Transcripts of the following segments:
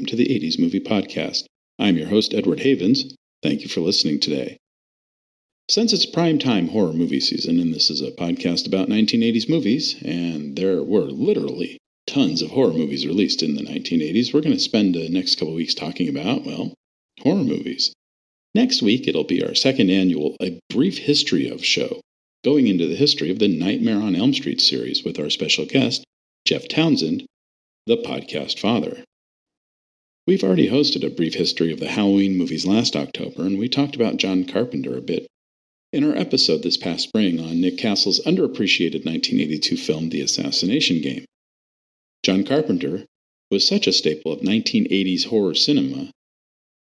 to the 80s Movie Podcast. I'm your host, Edward Havens. Thank you for listening today. Since it's primetime horror movie season, and this is a podcast about 1980s movies, and there were literally tons of horror movies released in the 1980s, we're going to spend the next couple weeks talking about, horror movies. Next week, it'll be our second annual A Brief History of show, going into the history of the Nightmare on Elm Street series with our special guest, Jeff Townsend, the podcast father. We've already hosted a brief history of the Halloween movies last October, and we talked about John Carpenter a bit in our episode this past spring on Nick Castle's underappreciated 1982 film, The Assassination Game. John Carpenter was such a staple of 1980s horror cinema,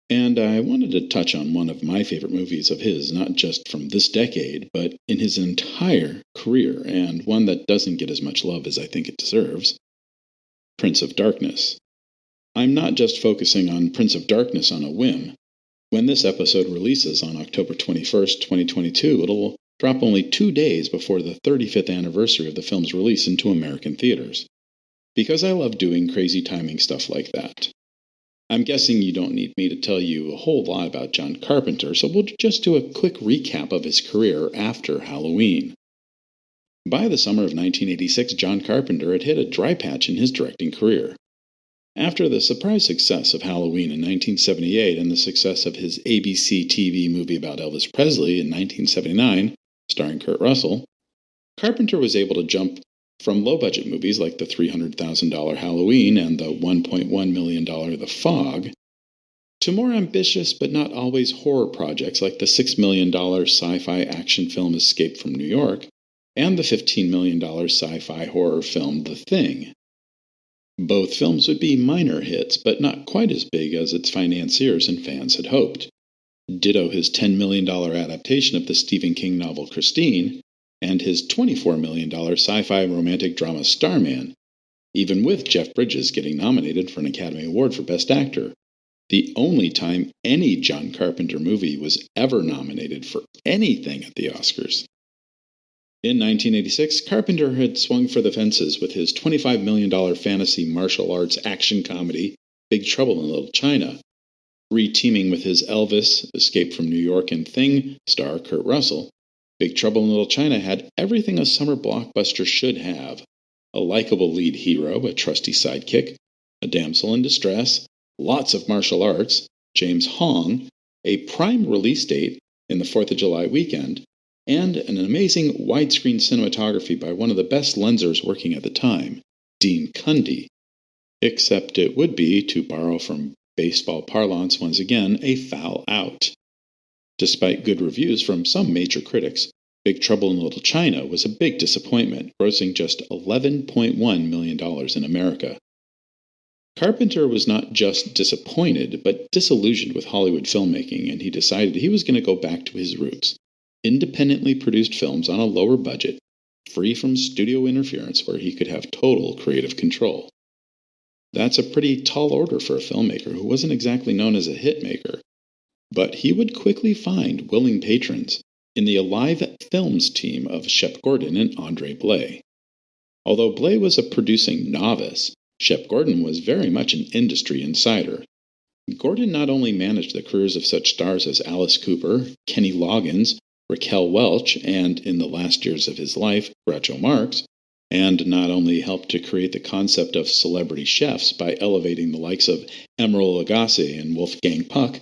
and I wanted to touch on one of my favorite movies of his, not just from this decade, but in his entire career, and one that doesn't get as much love as I think it deserves, Prince of Darkness. I'm not just focusing on Prince of Darkness on a whim. When this episode releases on October 21st, 2022, it'll drop only 2 days before the 35th anniversary of the film's release into American theaters. Because I love doing crazy timing stuff like that. I'm guessing you don't need me to tell you a whole lot about John Carpenter, so we'll just do a quick recap of his career after Halloween. By the summer of 1986, John Carpenter had hit a dry patch in his directing career. After the surprise success of Halloween in 1978 and the success of his ABC TV movie about Elvis Presley in 1979, starring Kurt Russell, Carpenter was able to jump from low-budget movies like the $300,000 Halloween and the $1.1 million The Fog, to more ambitious but not always horror projects like the $6 million sci-fi action film Escape from New York and the $15 million sci-fi horror film The Thing. Both films would be minor hits, but not quite as big as its financiers and fans had hoped. Ditto his $10 million adaptation of the Stephen King novel Christine, and his $24 million sci-fi romantic drama Starman, even with Jeff Bridges getting nominated for an Academy Award for Best Actor, the only time any John Carpenter movie was ever nominated for anything at the Oscars. In 1986, Carpenter had swung for the fences with his $25 million fantasy martial arts action comedy Big Trouble in Little China, re-teaming with his Elvis, Escape from New York, and Thing star Kurt Russell. Big Trouble in Little China had everything a summer blockbuster should have: a likable lead hero, a trusty sidekick, a damsel in distress, lots of martial arts, James Hong, a prime release date in the 4th of July weekend, and an amazing widescreen cinematography by one of the best lensers working at the time, Dean Cundy. Except it would be, to borrow from baseball parlance once again, a foul out. Despite good reviews from some major critics, Big Trouble in Little China was a big disappointment, grossing just $11.1 million in America. Carpenter was not just disappointed, but disillusioned with Hollywood filmmaking, and he decided he was going to go back to his roots: independently produced films on a lower budget, free from studio interference where he could have total creative control. That's a pretty tall order for a filmmaker who wasn't exactly known as a hit maker. But he would quickly find willing patrons in the Alive Films team of Shep Gordon and Andre Blay. Although Blay was a producing novice, Shep Gordon was very much an industry insider. Gordon not only managed the careers of such stars as Alice Cooper, Kenny Loggins, Raquel Welch, and, in the last years of his life, Groucho Marx, and not only helped to create the concept of celebrity chefs by elevating the likes of Emeril Lagasse and Wolfgang Puck,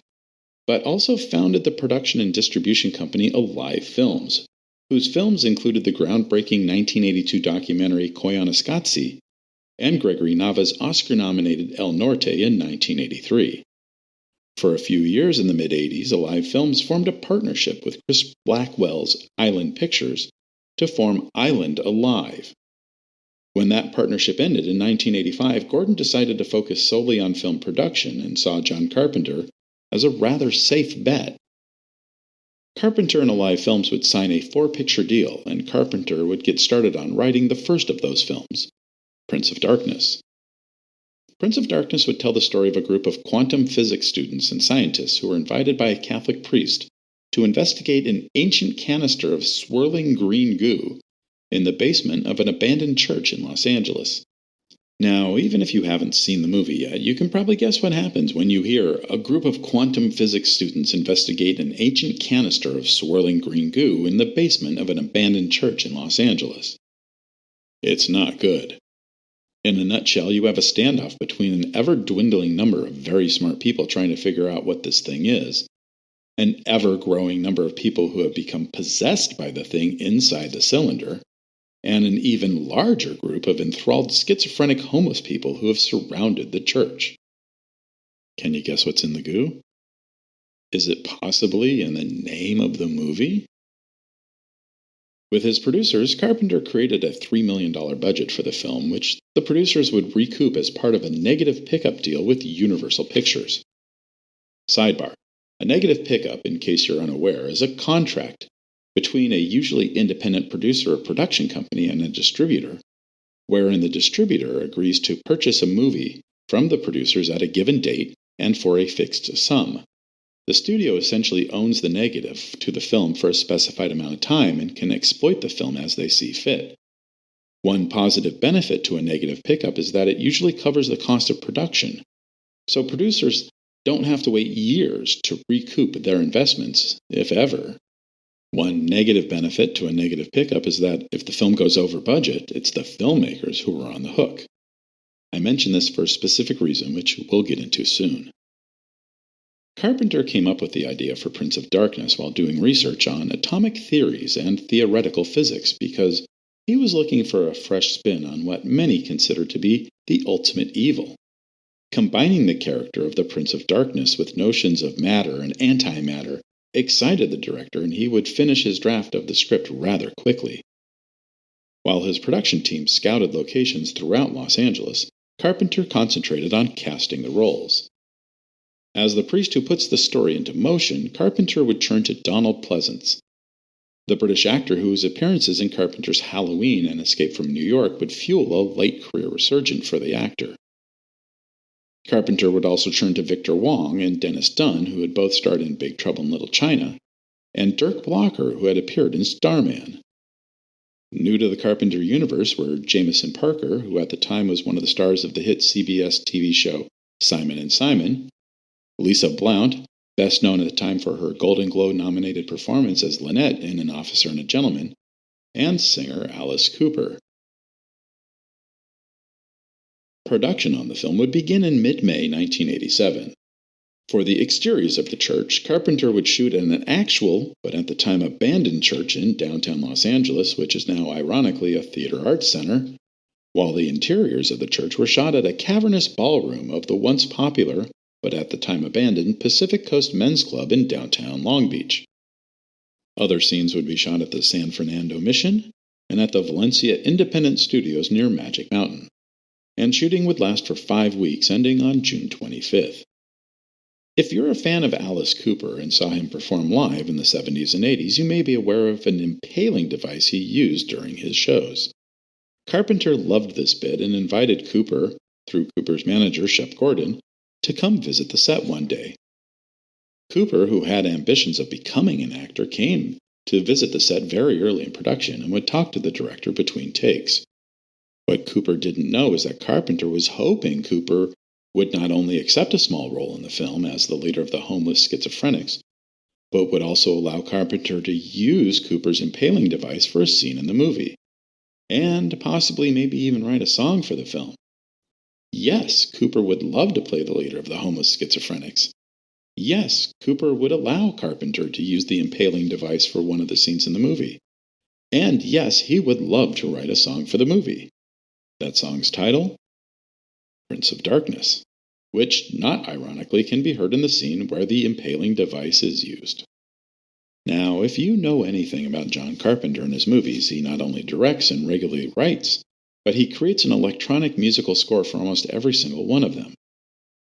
but also founded the production and distribution company Alive Films, whose films included the groundbreaking 1982 documentary Koyaanisqatsi and Gregory Nava's Oscar-nominated El Norte in 1983. For a few years in the mid-'80s, Alive Films formed a partnership with Chris Blackwell's Island Pictures to form Island Alive. When that partnership ended in 1985, Gordon decided to focus solely on film production and saw John Carpenter as a rather safe bet. Carpenter and Alive Films would sign a 4-picture deal, and Carpenter would get started on writing the first of those films, Prince of Darkness. Prince of Darkness would tell the story of a group of quantum physics students and scientists who were invited by a Catholic priest to investigate an ancient canister of swirling green goo in the basement of an abandoned church in Los Angeles. Now, even if you haven't seen the movie yet, you can probably guess what happens when you hear a group of quantum physics students investigate an ancient canister of swirling green goo in the basement of an abandoned church in Los Angeles. It's not good. In a nutshell, you have a standoff between an ever-dwindling number of very smart people trying to figure out what this thing is, an ever-growing number of people who have become possessed by the thing inside the cylinder, and an even larger group of enthralled schizophrenic homeless people who have surrounded the church. Can you guess what's in the goo? Is it possibly in the name of the movie? With his producers, Carpenter created a $3 million budget for the film, which the producers would recoup as part of a negative pickup deal with Universal Pictures. Sidebar: a negative pickup, in case you're unaware, is a contract between a usually independent producer or production company and a distributor, wherein the distributor agrees to purchase a movie from the producers at a given date and for a fixed sum. The studio essentially owns the negative to the film for a specified amount of time and can exploit the film as they see fit. One positive benefit to a negative pickup is that it usually covers the cost of production, so producers don't have to wait years to recoup their investments, if ever. One negative benefit to a negative pickup is that if the film goes over budget, it's the filmmakers who are on the hook. I mention this for a specific reason, which we'll get into soon. Carpenter came up with the idea for Prince of Darkness while doing research on atomic theories and theoretical physics because he was looking for a fresh spin on what many consider to be the ultimate evil. Combining the character of the Prince of Darkness with notions of matter and antimatter excited the director, and he would finish his draft of the script rather quickly. While his production team scouted locations throughout Los Angeles, Carpenter concentrated on casting the roles. As the priest who puts the story into motion, Carpenter would turn to Donald Pleasance. The British actor whose appearances in Carpenter's Halloween and Escape from New York would fuel a late career resurgence for the actor. Carpenter would also turn to Victor Wong and Dennis Dunn, who had both starred in Big Trouble in Little China, and Dirk Blocker, who had appeared in Starman. New to the Carpenter universe were Jameson Parker, who at the time was one of the stars of the hit CBS TV show Simon and Simon, Lisa Blount, best known at the time for her Golden Globe-nominated performance as Lynette in An Officer and a Gentleman, and singer Alice Cooper. Production on the film would begin in mid-May 1987. For the exteriors of the church, Carpenter would shoot at an actual, but at the time abandoned church in downtown Los Angeles, which is now ironically a theater arts center, while the interiors of the church were shot at a cavernous ballroom of the once popular, but at the time abandoned, Pacific Coast Men's Club in downtown Long Beach. Other scenes would be shot at the San Fernando Mission and at the Valencia Independent Studios near Magic Mountain, and shooting would last for 5 weeks, ending on June 25th. If you're a fan of Alice Cooper and saw him perform live in the 70s and 80s, you may be aware of an impaling device he used during his shows. Carpenter loved this bit and invited Cooper, through Cooper's manager Shep Gordon, to come visit the set one day. Cooper, who had ambitions of becoming an actor, came to visit the set very early in production and would talk to the director between takes. What Cooper didn't know is that Carpenter was hoping Cooper would not only accept a small role in the film as the leader of the homeless schizophrenics, but would also allow Carpenter to use Cooper's impaling device for a scene in the movie, and possibly maybe even write a song for the film. Yes, Cooper would love to play the leader of the homeless schizophrenics. Yes, Cooper would allow Carpenter to use the impaling device for one of the scenes in the movie. And yes, he would love to write a song for the movie. That song's title? Prince of Darkness, which, not ironically, can be heard in the scene where the impaling device is used. Now, if you know anything about John Carpenter and his movies, he not only directs and regularly writes, but he creates an electronic musical score for almost every single one of them.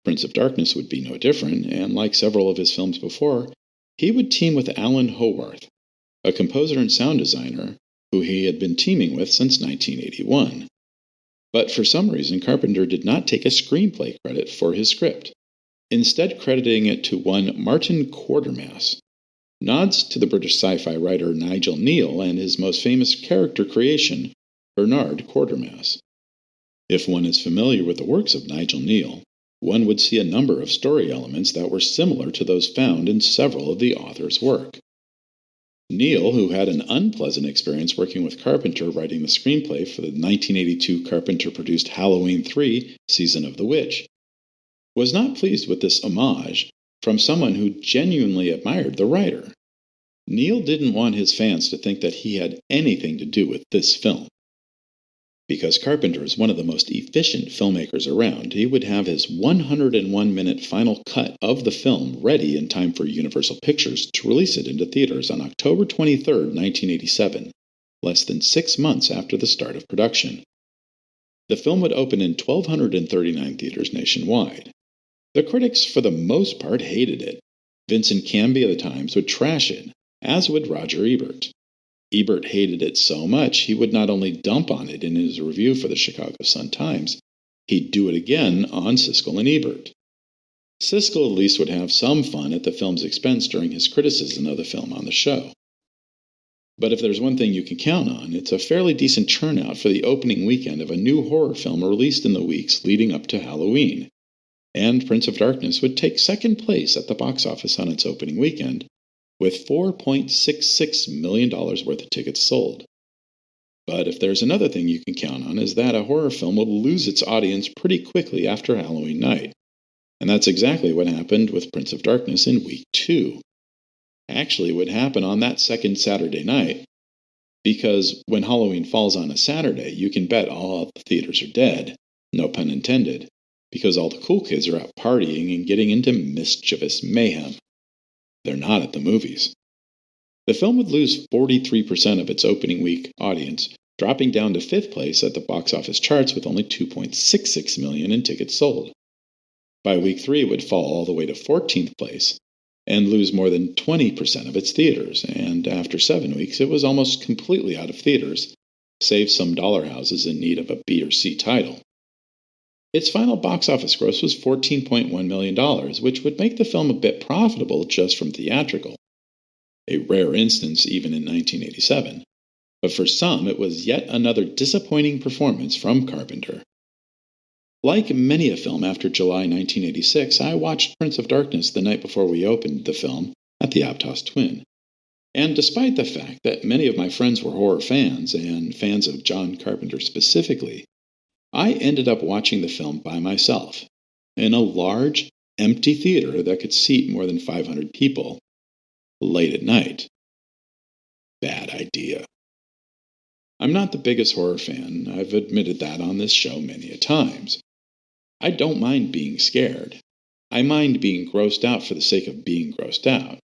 Prince of Darkness would be no different, and like several of his films before, he would team with Alan Howarth, a composer and sound designer who he had been teaming with since 1981. But for some reason, Carpenter did not take a screenplay credit for his script, instead crediting it to one Martin Quatermass. Nods to the British sci-fi writer Nigel Kneale and his most famous character creation, Bernard Quatermass. If one is familiar with the works of Nigel Neal, one would see a number of story elements that were similar to those found in several of the author's work. Neal, who had an unpleasant experience working with Carpenter writing the screenplay for the 1982 Carpenter-produced Halloween 3 Season of the Witch, was not pleased with this homage from someone who genuinely admired the writer. Neal didn't want his fans to think that he had anything to do with this film. Because Carpenter is one of the most efficient filmmakers around, he would have his 101-minute final cut of the film ready in time for Universal Pictures to release it into theaters on October 23, 1987, less than 6 months after the start of production. The film would open in 1,239 theaters nationwide. The critics, for the most part, hated it. Vincent Canby of the Times would trash it, as would Roger Ebert. Ebert hated it so much he would not only dump on it in his review for the Chicago Sun-Times, he'd do it again on Siskel and Ebert. Siskel at least would have some fun at the film's expense during his criticism of the film on the show. But if there's one thing you can count on, it's a fairly decent turnout for the opening weekend of a new horror film released in the weeks leading up to Halloween. And Prince of Darkness would take second place at the box office on its opening weekend, with $4.66 million worth of tickets sold. But if there's another thing you can count on is that a horror film will lose its audience pretty quickly after Halloween night. And that's exactly what happened with Prince of Darkness in week 2. Actually, it would happen on that second Saturday night, because when Halloween falls on a Saturday, you can bet all the theaters are dead, no pun intended, because all the cool kids are out partying and getting into mischievous mayhem. They're not at the movies. The film would lose 43% of its opening week audience, dropping down to 5th place at the box office charts with only 2.66 million in tickets sold. By week 3, it would fall all the way to 14th place and lose more than 20% of its theaters, and after 7 weeks, it was almost completely out of theaters, save some dollar houses in need of a B or C title. Its final box office gross was $14.1 million, which would make the film a bit profitable just from theatrical. A rare instance even in 1987. But for some, it was yet another disappointing performance from Carpenter. Like many a film after July 1986, I watched Prince of Darkness the night before we opened the film at the Aptos Twin. And despite the fact that many of my friends were horror fans, and fans of John Carpenter specifically, I ended up watching the film by myself, in a large, empty theater that could seat more than 500 people, late at night. Bad idea. I'm not the biggest horror fan. I've admitted that on this show many a times. I don't mind being scared. I mind being grossed out for the sake of being grossed out.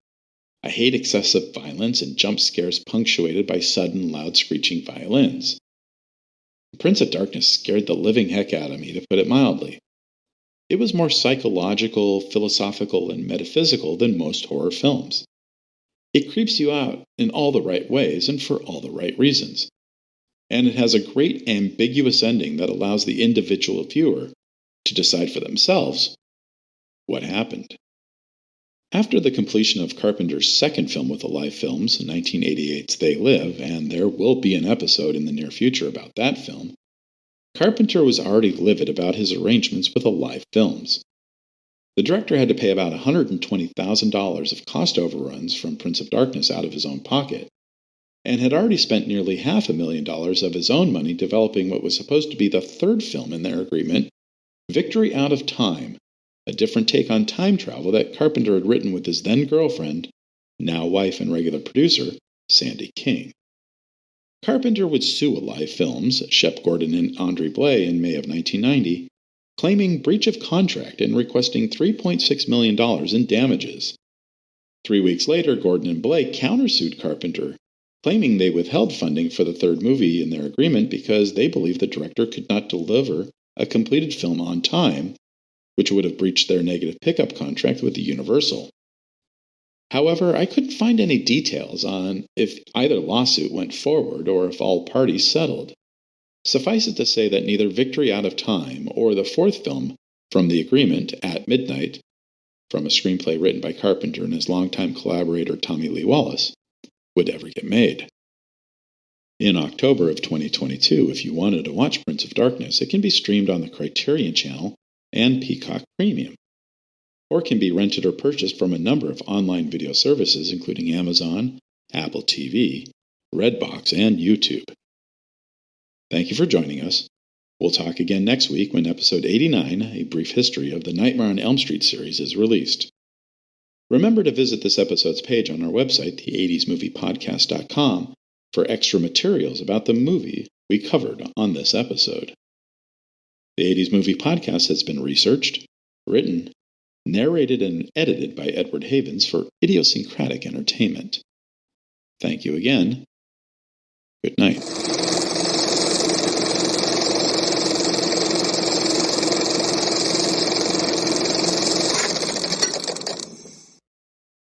I hate excessive violence and jump scares punctuated by sudden, loud, screeching violins. Prince of Darkness scared the living heck out of me, to put it mildly. It was more psychological, philosophical, and metaphysical than most horror films. It creeps you out in all the right ways and for all the right reasons. And it has a great ambiguous ending that allows the individual viewer to decide for themselves what happened. After the completion of Carpenter's second film with the Live Films, 1988's They Live, and there will be an episode in the near future about that film, Carpenter was already livid about his arrangements with the Live Films. The director had to pay about $120,000 of cost overruns from Prince of Darkness out of his own pocket, and had already spent nearly $500,000 of his own money developing what was supposed to be the third film in their agreement, Victory Out of Time, a different take on time travel that Carpenter had written with his then-girlfriend, now wife and regular producer, Sandy King. Carpenter would sue Live Films, Shep Gordon and Andre Blay in May of 1990, claiming breach of contract and requesting $3.6 million in damages. 3 weeks later, Gordon and Blay countersued Carpenter, claiming they withheld funding for the third movie in their agreement because they believed the director could not deliver a completed film on time, which would have breached their negative pickup contract with the Universal. However, I couldn't find any details on if either lawsuit went forward or if all parties settled. Suffice it to say that neither Victory Out of Time or the fourth film from the agreement, At Midnight, from a screenplay written by Carpenter and his longtime collaborator Tommy Lee Wallace, would ever get made. In October of 2022, if you wanted to watch Prince of Darkness, it can be streamed on the Criterion Channel and Peacock Premium, or can be rented or purchased from a number of online video services including Amazon, Apple TV, Redbox, and YouTube. Thank you for joining us. We'll talk again next week when episode 89, A Brief History of the Nightmare on Elm Street series, is released. Remember to visit this episode's page on our website, the80smoviepodcast.com, for extra materials about the movie we covered on this episode. The 80s Movie Podcast has been researched, written, narrated, and edited by Edward Havens for idiosyncratic entertainment. Thank you again. Good night.